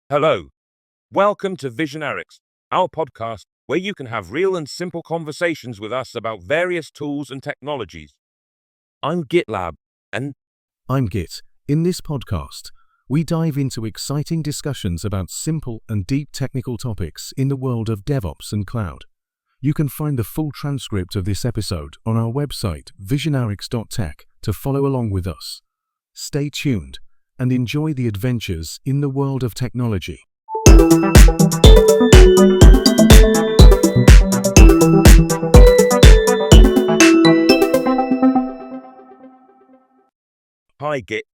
Hello. Welcome to Visionaryx, our podcast where you can have real and simple conversations with us about various tools and technologies. I'm GitLab, and I'm Git. In this podcast, we dive into exciting discussions about simple and deep technical topics in the world of DevOps and cloud. You can find the full transcript of this episode on our website visionaryx.tech to follow along with us. Stay tuned and enjoy the adventures in the world of technology. hi Git.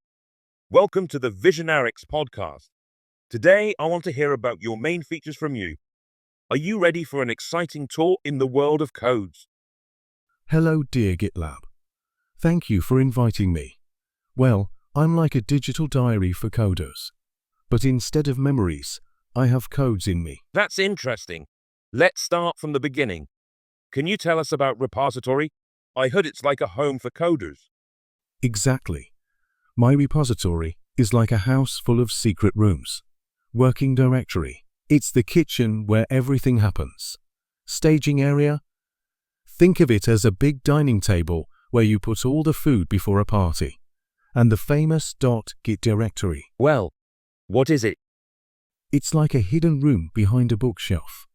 Welcome to the Visionaryx podcast. Today, I want to hear about your main features from you. Are you ready for an exciting tour in the world of codes? Hello, dear GitLab. Thank you for inviting me. Well, I'm like a digital diary for coders. But instead of memories, I have codes in me. That's interesting. Let's start from the beginning. Can you tell us about repository? I heard it's like a home for coders. Exactly. My repository is like a house full of secret rooms. Working directory. It's the kitchen where everything happens. Staging area. Think of it as a big dining table where you put all the food before a party. And the famous .git directory. Well, what is it? It's like a hidden room behind a bookshelf.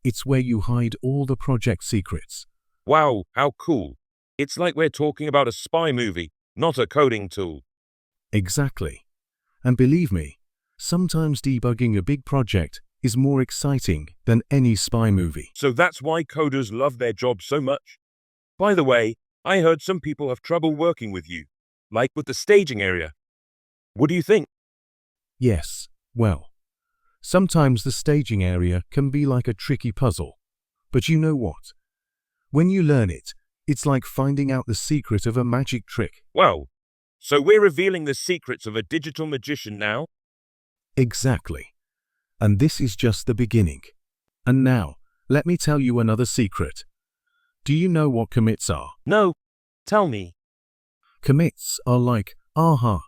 It's where you hide all the project secrets. Wow, how cool. It's like we're talking about a spy movie, not a coding tool. Exactly. And believe me, sometimes debugging a big project is more exciting than any spy movie. So that's why coders love their job so much. By the way, I heard some people have trouble working with you, like with the staging area. What do you think? Yes, well, sometimes the staging area can be like a tricky puzzle. But you know what? When you learn it, it's like finding out the secret of a magic trick. Wow, so we're revealing the secrets of a digital magician now? Exactly. And this is just the beginning. And now, let me tell you another secret. Do you know what commits are? No, tell me. Commits are like aha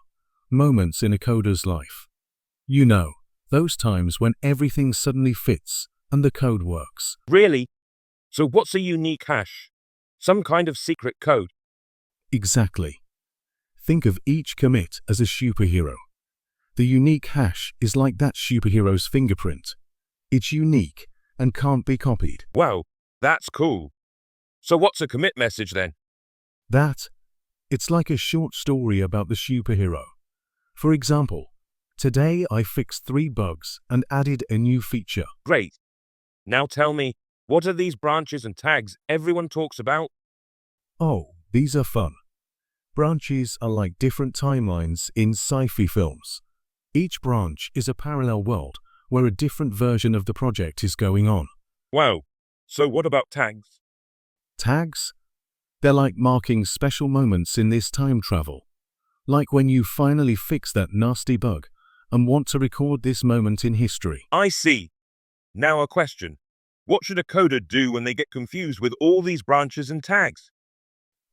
moments in a coder's life. You know, those times when everything suddenly fits and the code works. Really? So what's a unique hash? Some kind of secret code? Exactly. Think of each commit as a superhero. The unique hash is like that superhero's fingerprint. It's unique and can't be copied. Wow, that's cool. So what's a commit message then? It's like a short story about the superhero. For example, today I fixed 3 bugs and added a new feature. Great. Now tell me, what are these branches and tags everyone talks about? Oh, these are fun. Branches are like different timelines in sci-fi films. Each branch is a parallel world where a different version of the project is going on. Wow. So what about tags? Tags? They're like marking special moments in this time travel. Like when you finally fix that nasty bug and want to record this moment in history. I see. Now a question. What should a coder do when they get confused with all these branches and tags?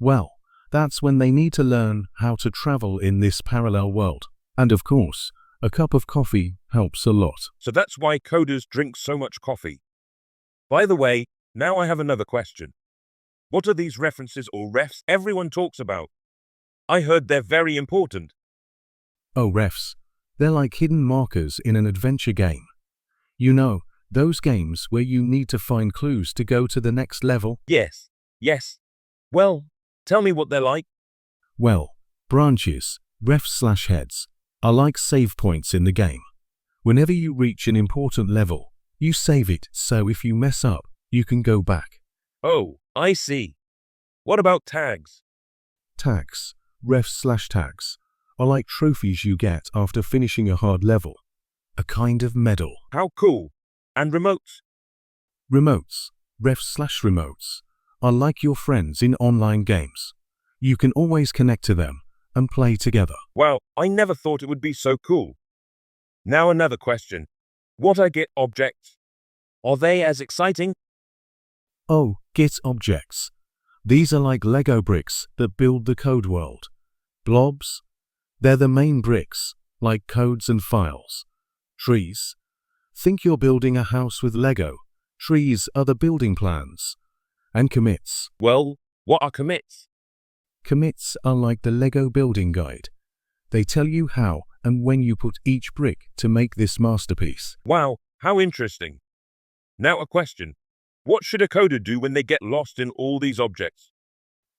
Well, that's when they need to learn how to travel in this parallel world. And of course, a cup of coffee helps a lot. So that's why coders drink so much coffee. By the way, now I have another question. What are these references or refs everyone talks about? I heard they're very important. Oh, refs. They're like hidden markers in an adventure game. You know, those games where you need to find clues to go to the next level? Yes. Well, tell me what they're like. Well, branches, refs/heads, are like save points in the game. Whenever you reach an important level, you save it so if you mess up, you can go back. Oh, I see. What about tags? Tags, refs/tags, are like trophies you get after finishing a hard level. A kind of medal. How cool. And remotes? Remotes, refs/remotes, are like your friends in online games. You can always connect to them and play together. Wow, I never thought it would be so cool. Now another question. What are Git objects? Are they as exciting? Oh, Git objects. These are like Lego bricks that build the code world. Blobs? They're the main bricks, like codes and files. Trees. Think you're building a house with Lego. Trees are the building plans. And commits. Well, what are commits? Commits are like the Lego building guide. They tell you how and when you put each brick to make this masterpiece. Wow, how interesting. Now a question. What should a coder do when they get lost in all these objects?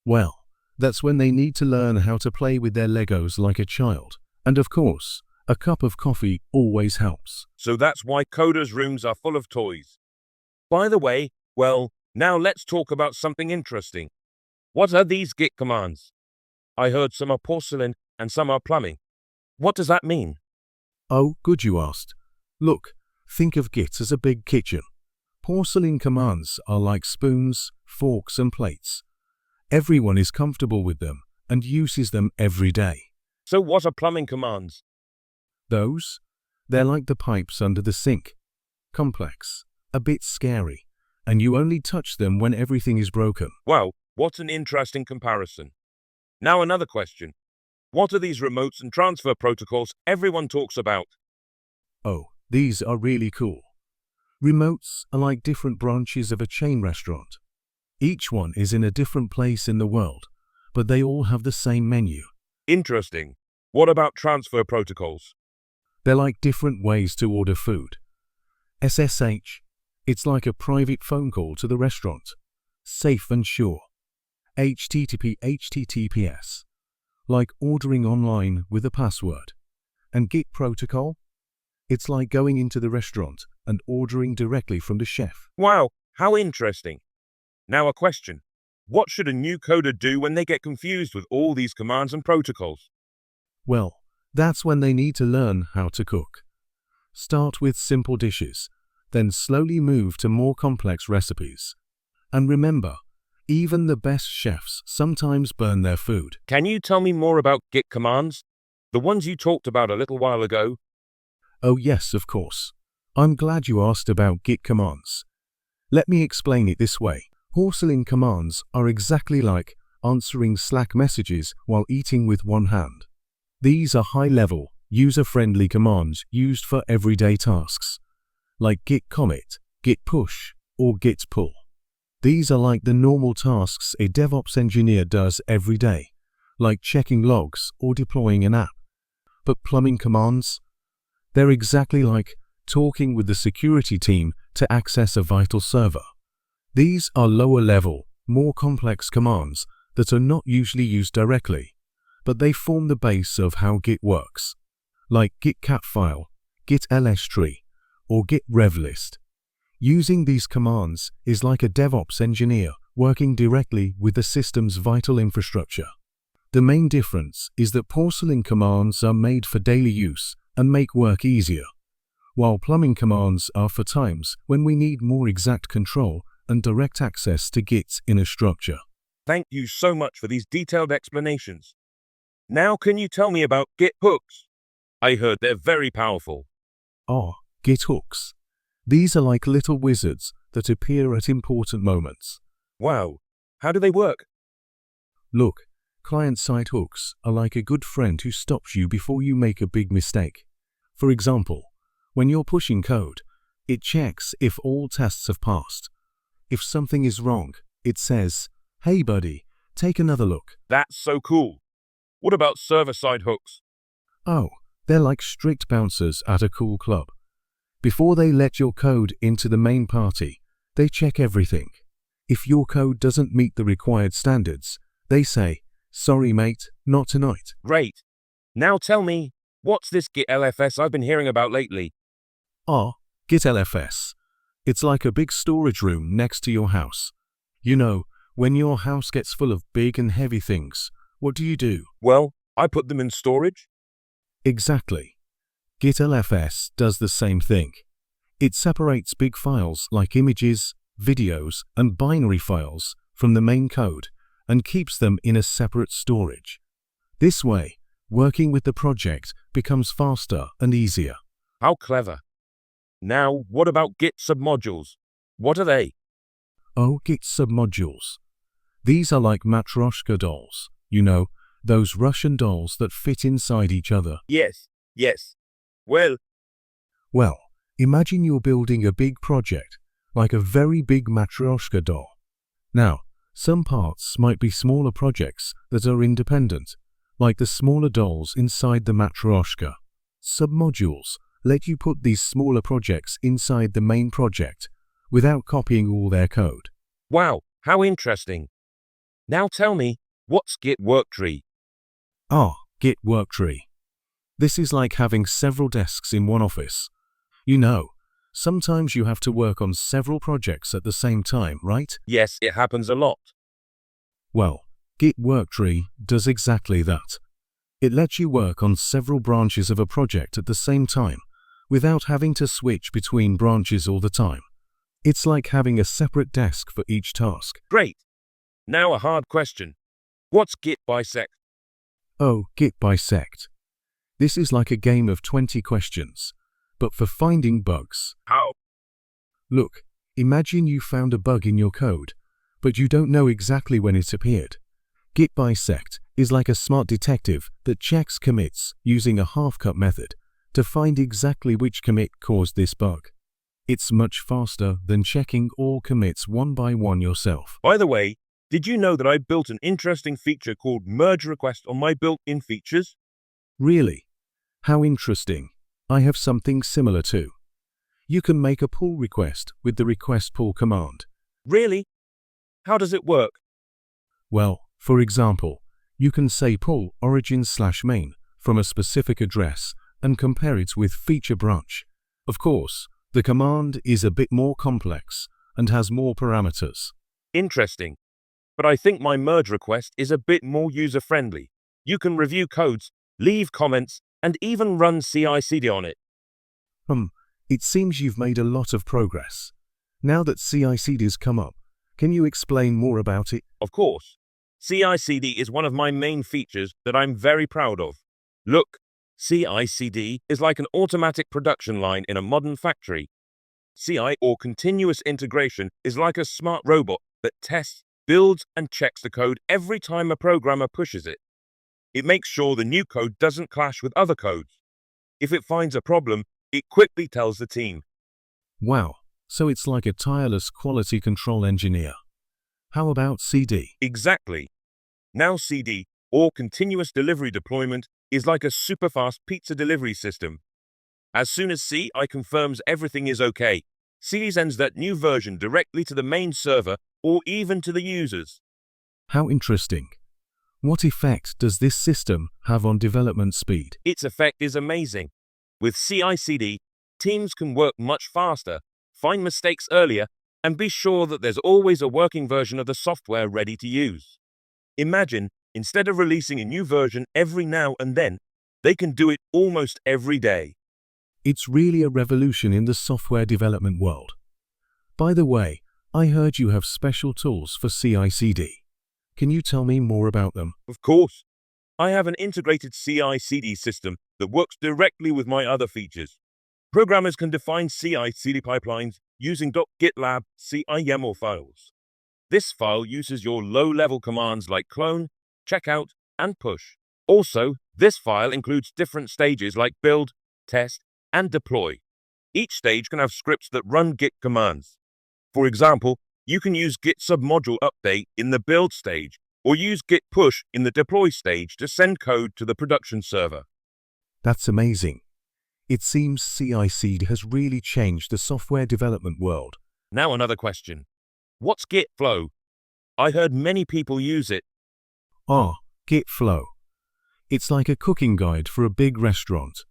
Well, that's when they need to learn how to play with their Legos like a child. And of course, a cup of coffee always helps. So that's why coders' rooms are full of toys. By the way, well, now let's talk about something interesting. What are these Git commands? I heard some are porcelain and some are plumbing. What does that mean? Oh, good you asked. Look, think of Git as a big kitchen. Porcelain commands are like spoons, forks, and plates. Everyone is comfortable with them and uses them every day. So what are plumbing commands? They're like the pipes under the sink. Complex, a bit scary, and you only touch them when everything is broken. Wow, what an interesting comparison. Now another question. What are these remotes and transfer protocols everyone talks about? Oh, these are really cool. Remotes are like different branches of a chain restaurant. Each one is in a different place in the world, but they all have the same menu. Interesting. What about transfer protocols? They're like different ways to order food. SSH, it's like a private phone call to the restaurant. Safe and sure. HTTPS, like ordering online with a password. And Git protocol, it's like going into the restaurant and ordering directly from the chef. Wow, how interesting. Now a question. What should a new coder do when they get confused with all these commands and protocols? Well, that's when they need to learn how to cook. Start with simple dishes, then slowly move to more complex recipes. And remember, even the best chefs sometimes burn their food. Can you tell me more about Git commands? The ones you talked about a little while ago? Oh yes, of course. I'm glad you asked about Git commands. Let me explain it this way. Porcelain commands are exactly like answering Slack messages while eating with one hand. These are high-level, user-friendly commands used for everyday tasks, like git commit, git push, or git pull. These are like the normal tasks a DevOps engineer does every day, like checking logs or deploying an app. But plumbing commands? They're exactly like talking with the security team to access a vital server. These are lower-level, more complex commands that are not usually used directly, but they form the base of how Git works, like git cat file, git ls tree, or git rev list. Using these commands is like a DevOps engineer working directly with the system's vital infrastructure. The main difference is that porcelain commands are made for daily use and make work easier, while plumbing commands are for times when we need more exact control and direct access to Git in a structure. Thank you so much for these detailed explanations. Now can you tell me about Git hooks? I heard they're very powerful. Git hooks. These are like little wizards that appear at important moments. Wow, how do they work? Look, client-side hooks are like a good friend who stops you before you make a big mistake. For example, when you're pushing code, it checks if all tests have passed. If something is wrong, it says, "Hey buddy, take another look." That's so cool. What about server-side hooks? Oh, they're like strict bouncers at a cool club. Before they let your code into the main party, they check everything. If your code doesn't meet the required standards, they say, "Sorry mate, not tonight." Great. Now tell me, what's this Git LFS I've been hearing about lately? Git LFS. It's like a big storage room next to your house. You know, when your house gets full of big and heavy things, what do? Well, I put them in storage. Exactly. Git LFS does the same thing. It separates big files like images, videos, and binary files from the main code and keeps them in a separate storage. This way, working with the project becomes faster and easier. How clever. Now, what about Git submodules? What are they? Git submodules. These are like Matryoshka dolls. You know, those Russian dolls that fit inside each other. Yes. Well, Well, imagine you're building a big project, like a very big Matryoshka doll. Now, some parts might be smaller projects that are independent, like the smaller dolls inside the Matryoshka. Submodules let you put these smaller projects inside the main project without copying all their code. Wow, how interesting. Now tell me, what's Git worktree? Git worktree. This is like having several desks in one office. You know, sometimes you have to work on several projects at the same time, right? Yes, it happens a lot. Well, Git worktree does exactly that. It lets you work on several branches of a project at the same time without having to switch between branches all the time. It's like having a separate desk for each task. Great. Now a hard question. What's Git bisect? Git bisect. This is like a game of 20 questions, but for finding bugs. How? Look, imagine you found a bug in your code, but you don't know exactly when it appeared. Git bisect is like a smart detective that checks commits using a half-cut method to find exactly which commit caused this bug. It's much faster than checking all commits one by one yourself. By the way, did you know that I built an interesting feature called merge request on my built-in features? Really? How interesting. I have something similar too. You can make a pull request with the request pull command. Really? How does it work? Well, for example, you can say pull origin/main from a specific address and compare it with feature branch. Of course, the command is a bit more complex and has more parameters. Interesting. But I think my merge request is a bit more user-friendly. You can review codes, leave comments, and even run CI/CD on it. It seems you've made a lot of progress. Now that CI/CD's come up, can you explain more about it? Of course. CI/CD is one of my main features that I'm very proud of. Look, CI/CD is like an automatic production line in a modern factory. CI, or continuous integration, is like a smart robot that tests, builds, and checks the code every time a programmer pushes it. It makes sure the new code doesn't clash with other codes. If it finds a problem, it quickly tells the team. Wow, so it's like a tireless quality control engineer. How about CD? Exactly. Now CD, or continuous delivery deployment, is like a super-fast pizza delivery system. As soon as CI confirms everything is okay, CD sends that new version directly to the main server or even to the users. How interesting. What effect does this system have on development speed? Its effect is amazing. With CI/CD, teams can work much faster, find mistakes earlier, and be sure that there's always a working version of the software ready to use. Imagine, instead of releasing a new version every now and then, they can do it almost every day. It's really a revolution in the software development world. By the way, I heard you have special tools for CI/CD. Can you tell me more about them? Of course, I have an integrated CI/CD system that works directly with my other features. Programmers can define CI/CD pipelines using .GitLab CI/YAML files. This file uses your low-level commands like clone, checkout, and push. Also, this file includes different stages like build, test, and deploy. Each stage can have scripts that run Git commands. For example, you can use Git submodule update in the build stage, or use Git push in the deploy stage to send code to the production server. That's amazing. It seems CI/CD has really changed the software development world. Now another question. What's Git flow? I heard many people use it. Git flow. It's like a cooking guide for a big restaurant.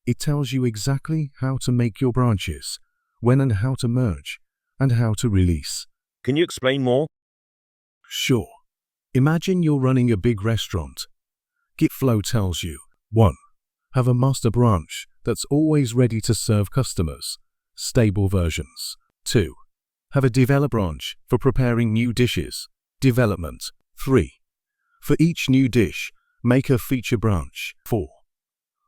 It tells you exactly how to make your branches, when and how to merge, and how to release. Can you explain more? Sure. Imagine you're running a big restaurant. Git flow tells you 1. Have a master branch that's always ready to serve customers, stable versions. 2. Have a develop branch for preparing new dishes, development. 3. For each new dish, make a feature branch. 4.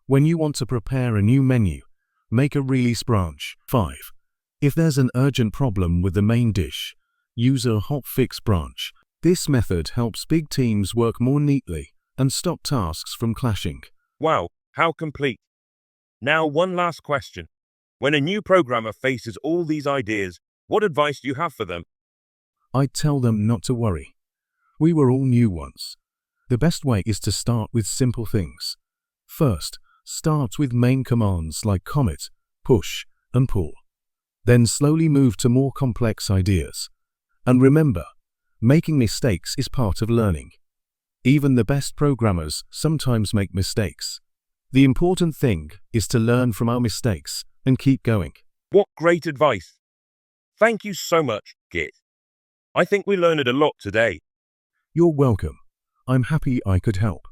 When you want to prepare a new menu, make a release branch. 5. If there's an urgent problem with the main dish, use a hotfix branch. This method helps big teams work more neatly and stop tasks from clashing. Wow, how complete. Now one last question. When a new programmer faces all these ideas, what advice do you have for them? I'd tell them not to worry. We were all new once. The best way is to start with simple things. First, start with main commands like commit, push, and pull. Then slowly move to more complex ideas. And remember, making mistakes is part of learning. Even the best programmers sometimes make mistakes. The important thing is to learn from our mistakes and keep going. What great advice! Thank you so much, Git. I think we learned a lot today. You're welcome. I'm happy I could help.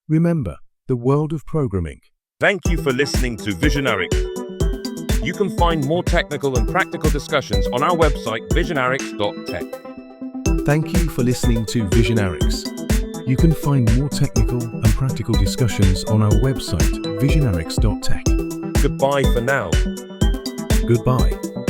Remember, the world of programming. Thank you for listening to Visionaryx. You can find more technical and practical discussions on our website, visionaryx.tech. Thank you for listening to Visionaryx. You can find more technical and practical discussions on our website, visionaryx.tech. Goodbye for now. Goodbye.